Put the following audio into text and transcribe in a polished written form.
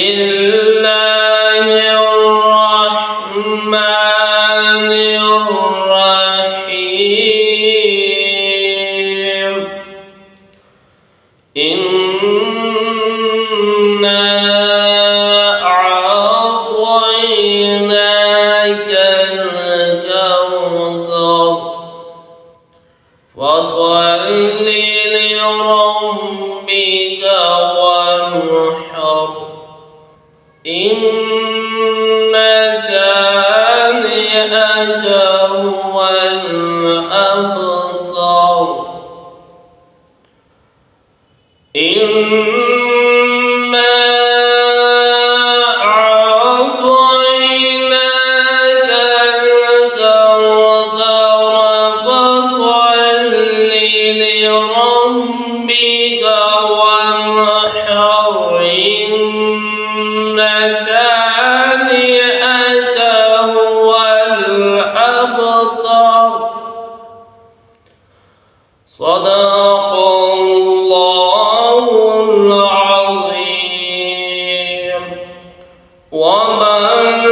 الله الرحمن الرحيم إنا أعطيناك الكوثر فصل لربك وانحر إن شانئك هو الأبتر إنا أعطيناك الكوثر فصل لربك وانحر إن شانئك هو الأبتر صدق الله العظيم ومن